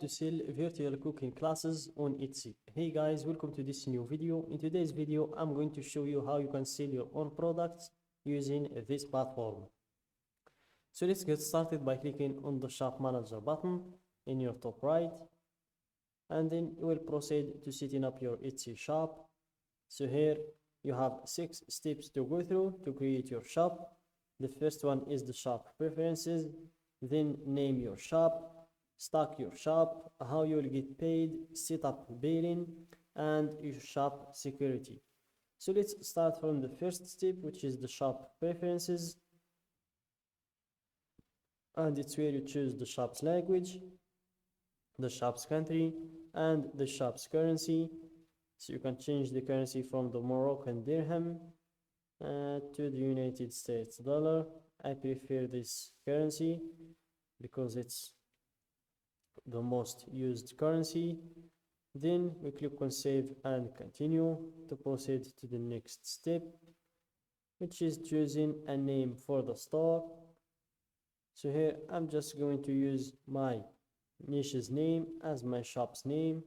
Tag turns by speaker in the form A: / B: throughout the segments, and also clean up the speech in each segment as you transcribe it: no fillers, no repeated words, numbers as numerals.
A: To sell virtual cooking classes on Etsy. Hey guys, welcome to this new video. In today's video, I'm going to show you how you can sell your own products using this platform. So let's get started by clicking on the shop manager button in your top right, and then you will proceed to setting up your Etsy shop. So here you have 6 steps to go through to create your shop. The first one is the shop preferences, then name your shop, stock your shop, how you will get paid, set up billing, and your shop security. So let's start from the first step, which is the shop preferences, and it's where you choose the shop's language, the shop's country, and the shop's currency. So you can change the currency from the Moroccan dirham to the United States dollar. I prefer this currency because it's the most used currency. Then we click on save and continue to proceed to the next step, which is choosing a name for the store. So here I'm just going to use my niche's name as my shop's name,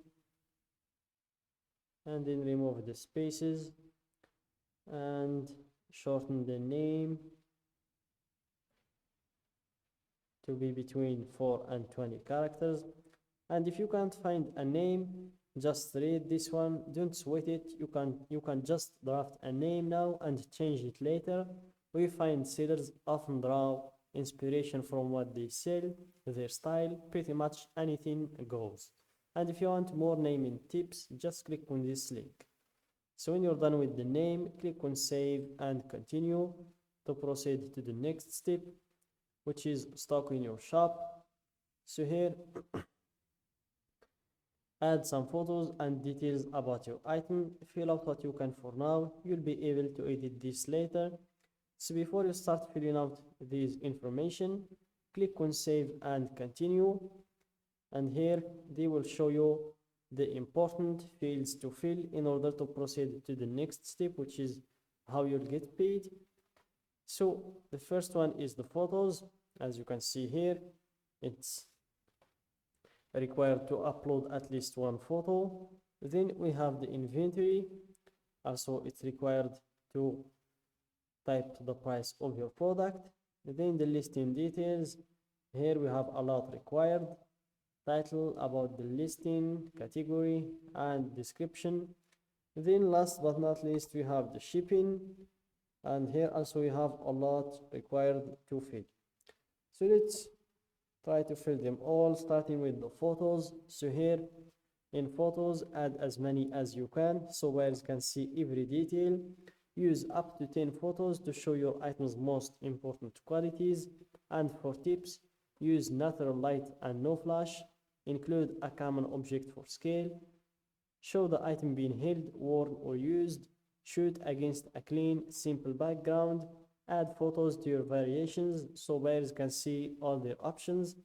A: and then remove the spaces and shorten the name to be between 4 and 20 characters. And if you can't find a name, just read this one, don't sweat it. You can just draft a name now and change it later. We find sellers often draw inspiration from what they sell, their style, pretty much anything goes. And if you want more naming tips, just click on this link. So when you're done with the name, click on save and continue to proceed to the next step, which is stocking your shop. So here add some photos and details about your item. Fill out what you can for now. You'll be able to edit this later. So before you start filling out this information, click on save and continue, and here they will show you the important fields to fill in order to proceed to the next step, which is how you'll get paid. So the first one is the photos. As you can see here, it's required to upload at least one photo. Then we have the inventory. Also, it's required to type the price of your product. Then the listing details. Here we have a lot required: title, about the listing, category, and description. Then last but not least, we have the shipping, and here also we have a lot required to fill. So let's try to fill them all, starting with the photos. So here in photos, add as many as you can so buyers can see every detail. Use up to 10 photos to show your item's most important qualities. And for tips, use natural light and no flash. Include a common object for scale. Show the item being held, worn, or used. Shoot against a clean, simple background. Add photos to your variations so buyers can see all their options.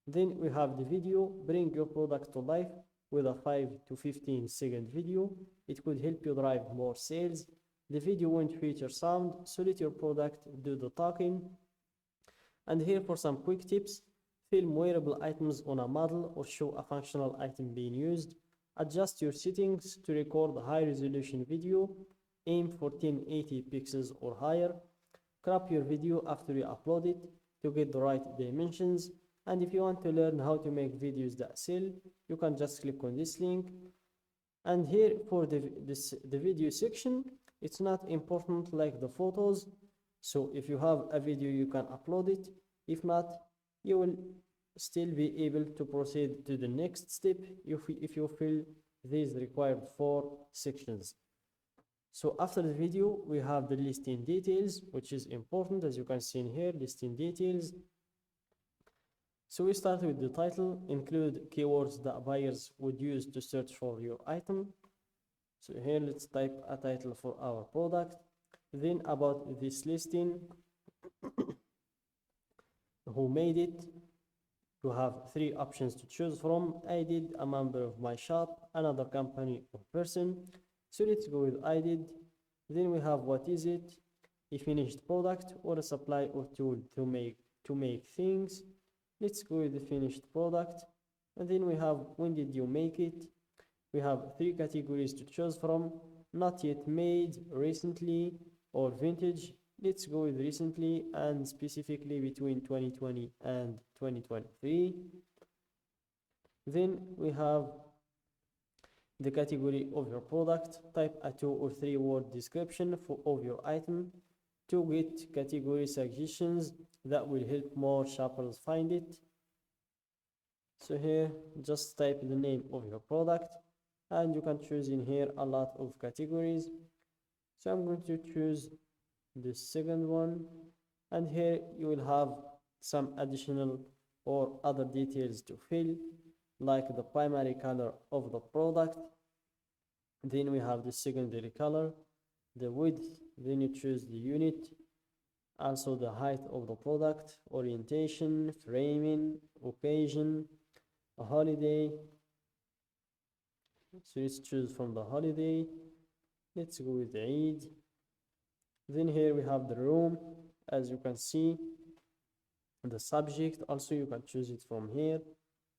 A: Then we have the video. Bring your product to life with a 5 to 15 second video. It could help you drive more sales. The video won't feature sound, so let your product do the talking. And here for some quick tips: film wearable items on a model or show a functional item being used. Adjust your settings to record high resolution video. Aim for 1080 pixels or higher. Crop your video after you upload it to get the right dimensions. And if you want to learn how to make videos that sell, you can just click on this link. And here for the video section, it's not important like the photos. So if you have a video, you can upload it. If not, you will still be able to proceed to the next step if you fill these required 4 sections. So after the video, we have the listing details, which is important, as you can see in here, listing details. So we start with the title. Include keywords that buyers would use to search for your item. So here let's type a title for our product. Then about this listing, who made it. You have 3 options to choose from: I did, a member of my shop, another company or person. So let's go with I did. Then we have what is it, a finished product or a supply or tool to make things. Let's go with the finished product. And then we have when did you make it. We have 3 categories to choose from: not yet made, recently, or vintage. Let's go with recently and specifically between 2020 and 2023. Then we have the category of your product. Type a 2 or 3 word description of your item to get category suggestions that will help more shoppers find it. So here just type the name of your product and you can choose in here a lot of categories. So I'm going to choose the second one, and here you will have some additional or other details to fill, like the primary color of the product. Then we have the secondary color, the width, then you choose the unit, also the height of the product, orientation, framing, occasion, a holiday. So let's choose from the holiday. Let's go with the Eid. Then here we have the room, as you can see. The subject, also you can choose it from here.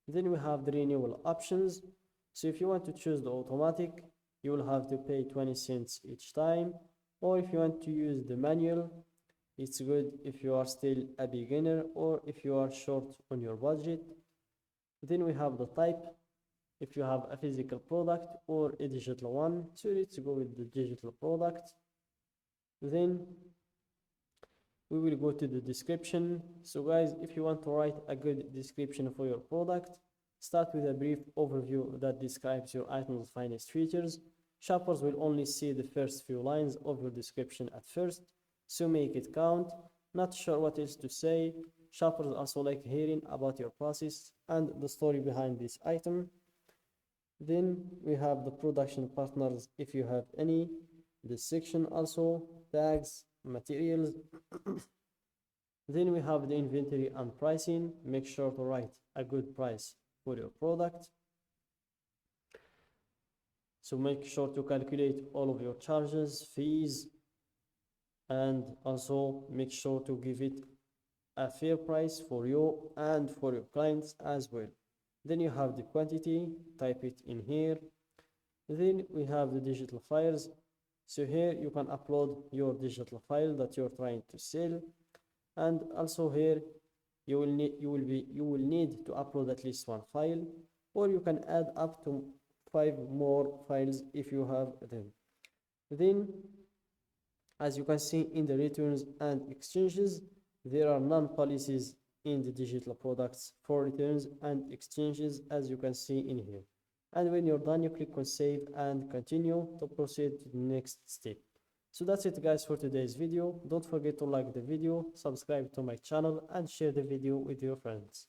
A: Then we have the renewal options. So if you want to choose the automatic, you will have to pay 20 cents each time. Or if you want to use the manual, it's good if you are still a beginner or if you are short on your budget. Then we have the type, if you have a physical product or a digital one. So let's go with the digital product. Then we will go to the description. So guys, if you want to write a good description for your product, start with a brief overview that describes your item's finest features. Shoppers will only see the first few lines of your description at first, so make it count. Not sure what else to say? Shoppers also like hearing about your process and the story behind this item. Then we have the production partners if you have any. This section also, tags, materials. Then we have the inventory and pricing. Make sure to write a good price for your product. So make sure to calculate all of your charges, fees, and also make sure to give it a fair price for you and for your clients as well. Then you have the quantity, type it in here. Then we have the digital files. So here you can upload your digital file that you're trying to sell, and also here you will need to upload at least 1 file, or you can add up to 5 more files if you have them. Then, as you can see in the returns and exchanges, there are none policies in the digital products for returns and exchanges, as you can see in here. And when you're done, you click on save and continue to proceed to the next step. So that's it guys for today's video. Don't forget to like the video, subscribe to my channel, and share the video with your friends.